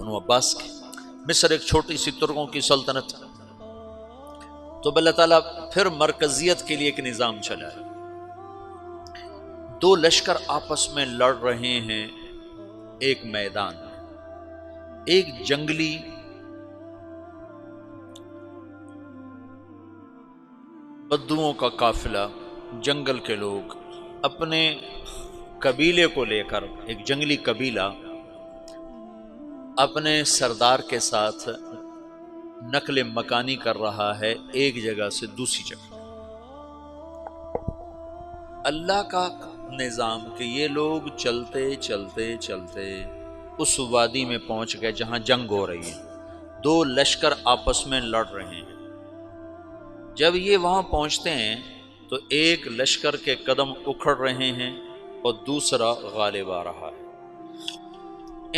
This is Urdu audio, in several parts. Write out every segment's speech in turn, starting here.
بنو عباس کی۔ مصر ایک چھوٹی سی ترکوں کی سلطنت، تو اللہ تعالیٰ پھر مرکزیت کے لیے ایک نظام چلائے۔ دو لشکر آپس میں لڑ رہے ہیں ایک میدان میں، ایک جنگلی بدوؤں کا قافلہ، جنگل کے لوگ اپنے قبیلے کو لے کر، ایک جنگلی قبیلہ اپنے سردار کے ساتھ نقل مکانی کر رہا ہے ایک جگہ سے دوسری جگہ۔ اللہ کا نظام کہ یہ لوگ چلتے چلتے چلتے اس وادی میں پہنچ گئے جہاں جنگ ہو رہی ہے، دو لشکر آپس میں لڑ رہے ہیں۔ جب یہ وہاں پہنچتے ہیں تو ایک لشکر کے قدم اکھڑ رہے ہیں اور دوسرا غالب آ رہا ہے۔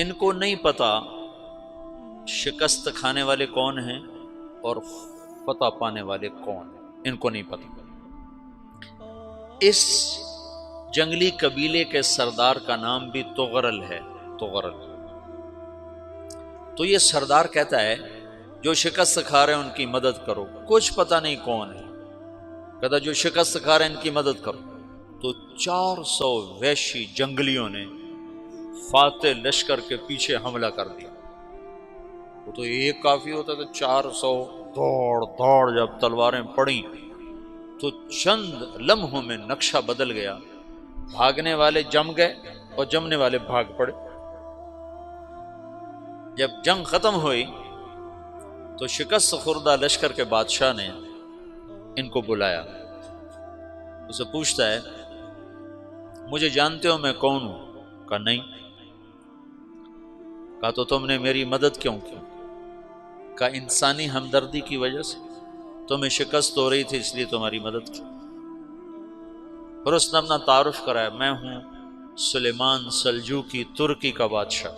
ان کو نہیں پتا شکست کھانے والے کون ہیں اور فتح پانے والے کون ہیں، ان کو نہیں پتا۔ اس جنگلی قبیلے کے سردار کا نام بھی تغرل ہے، تغرل۔ تو یہ سردار کہتا ہے جو شکست کھا رہے ہیں ان کی مدد کرو، کچھ پتہ نہیں کون ہے، کہتا جو شکست کھا رہے ہیں ان کی مدد کرو۔ تو 400 وحشی جنگلیوں نے فاتح لشکر کے پیچھے حملہ کر دیا۔ وہ تو ایک کافی ہوتا تھا، 400 دوڑ دوڑ جب تلواریں پڑیں تو چند لمحوں میں نقشہ بدل گیا، بھاگنے والے جم گئے اور جمنے والے بھاگ پڑے۔ جب جنگ ختم ہوئی تو شکست خوردہ لشکر کے بادشاہ نے ان کو بلایا، اسے پوچھتا ہے مجھے جانتے ہو میں کون ہوں؟ کہا نہیں۔ کہا تو تم نے میری مدد کیوں کی؟ کہا انسانی ہمدردی کی وجہ سے، تمہیں شکست ہو رہی تھی اس لیے تمہاری مدد کی۔ اور اس نے اپنا تعارف کرایا، میں ہوں سلیمان سلجوقی، ترکی کا بادشاہ۔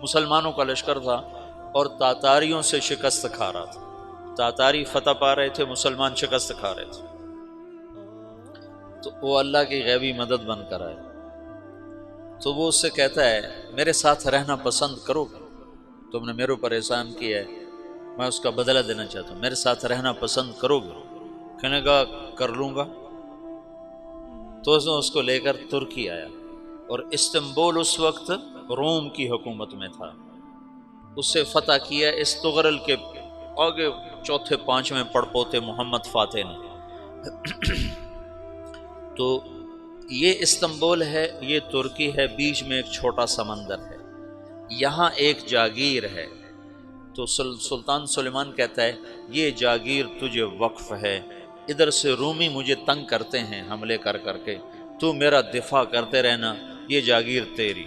مسلمانوں کا لشکر تھا اور تاتاریوں سے شکست کھا رہا تھا، تاتاری فتح پا رہے تھے، مسلمان شکست کھا رہے تھے۔ تو وہ اللہ کی غیبی مدد بن کر آئے۔ تو وہ اس سے کہتا ہے میرے ساتھ رہنا پسند کرو گے؟ تم نے میرے اوپر احسان کیا ہے، میں اس کا بدلہ دینا چاہتا ہوں، میرے ساتھ رہنا پسند کرو گے؟ کہنے کا کر لوں گا۔ تو اس کو لے کر ترکی آیا، اور استنبول اس وقت روم کی حکومت میں تھا، اس سے فتح کیا اس تغرل کے آگے چوتھے پانچویں پڑپوتے محمد فاتح نے۔ تو یہ استنبول ہے، یہ ترکی ہے، بیچ میں ایک چھوٹا سمندر ہے، یہاں ایک جاگیر ہے۔ تو سلطان سلیمان کہتا ہے یہ جاگیر تجھے وقف ہے، ادھر سے رومی مجھے تنگ کرتے ہیں حملے کر کر کے، تو میرا دفاع کرتے رہنا، یہ جاگیر تیری۔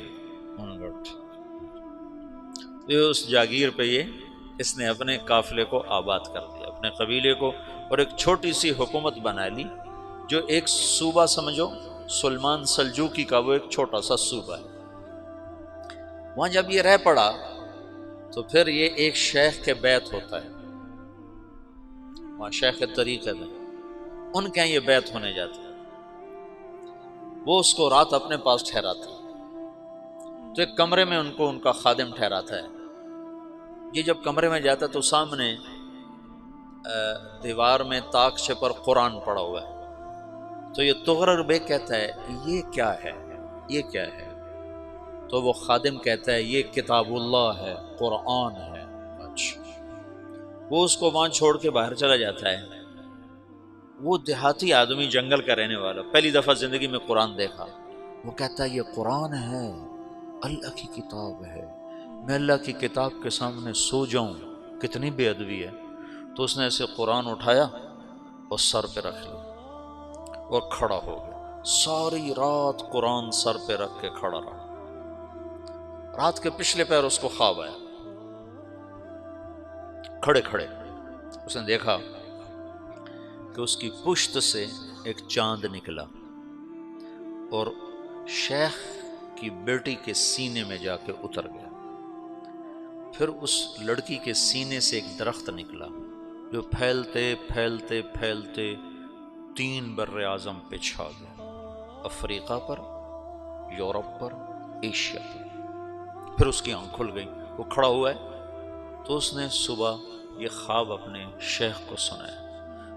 اس جاگیر پہ اس نے اپنے قافلے کو آباد کر دیا، اپنے قبیلے کو، اور ایک چھوٹی سی حکومت بنا لی، جو ایک صوبہ سمجھو سلمان سلجوقی کا، وہ ایک چھوٹا سا صوبہ ہے۔ وہاں جب یہ رہ پڑا تو پھر یہ ایک شیخ کے بیت ہوتا ہے، وہاں شیخ طریقت ہے، ان کے یہ بیت ہونے جاتا ہے، وہ اس کو رات اپنے پاس ٹھہراتا ہے، تو ایک کمرے میں ان کا خادم ٹھہراتا ہے۔ یہ جب کمرے میں جاتا ہے تو سامنے دیوار میں طاقچے پر قرآن پڑا ہوا ہے۔ تو یہ تغرل بیگ کہتا ہے یہ کیا ہے، یہ کیا ہے؟ تو وہ خادم کہتا ہے یہ کتاب اللہ ہے، قرآن ہے۔ اچھا، وہ اس کو وہاں چھوڑ کے باہر چلا جاتا ہے۔ وہ دیہاتی آدمی، جنگل کا رہنے والا، پہلی دفعہ زندگی میں قرآن دیکھا، وہ کہتا ہے یہ قرآن ہے، اللہ کی کتاب ہے، میں اللہ کی کتاب کے سامنے سو جاؤں، کتنی بے ادبی ہے۔ تو اس نے ایسے قرآن اٹھایا اور سر پہ رکھ لیا اور کھڑا ہو گیا، ساری رات قرآن سر پہ رکھ کے کھڑا رہا۔ رات کے پچھلے پہر اس کو خواب آیا، کھڑے کھڑے اس نے دیکھا کہ اس کی پشت سے ایک چاند نکلا اور شیخ کی بیٹی کے سینے میں جا کے اتر گیا۔ پھر اس لڑکی کے سینے سے ایک درخت نکلا جو پھیلتے پھیلتے پھیلتے 3 بر اعظم پہ چھا گیا، افریقہ پر، یورپ پر، ایشیا پر۔ پھر اس کی آنکھ کھل گئی، وہ کھڑا ہوا ہے تو اس نے صبح یہ خواب اپنے شیخ کو سنایا،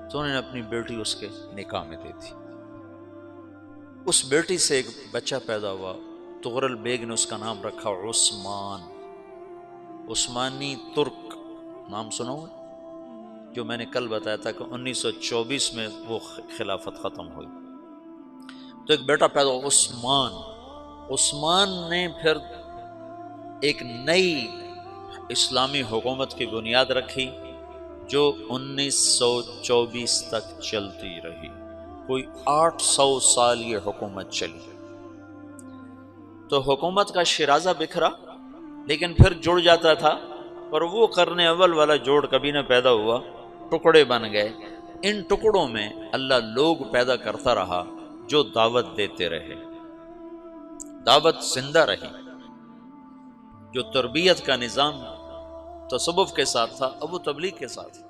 تو انہوں نے اپنی بیٹی اس کے نکاح میں دے دی۔ اس بیٹی سے ایک بچہ پیدا ہوا، تغرل بیگ نے اس کا نام رکھا عثمان، عثمانی ترک نام سنا ہوا، جو میں نے کل بتایا تھا کہ 1924 میں وہ خلافت ختم ہوئی۔ تو ایک بیٹا پیدا ہوا عثمان۔ عثمان نے پھر ایک نئی اسلامی حکومت کی بنیاد رکھی جو 1924 تک چلتی رہی، کوئی 800 سال یہ حکومت چلی۔ تو حکومت کا شیرازہ بکھرا لیکن پھر جڑ جاتا تھا، پر وہ قرن اول والا جوڑ کبھی نہ پیدا ہوا، ٹکڑے بن گئے۔ ان ٹکڑوں میں اللہ لوگ پیدا کرتا رہا جو دعوت دیتے رہے، دعوت زندہ رہی۔ جو تربیت کا نظام تصوف کے ساتھ تھا اب وہ تبلیغ کے ساتھ ہے۔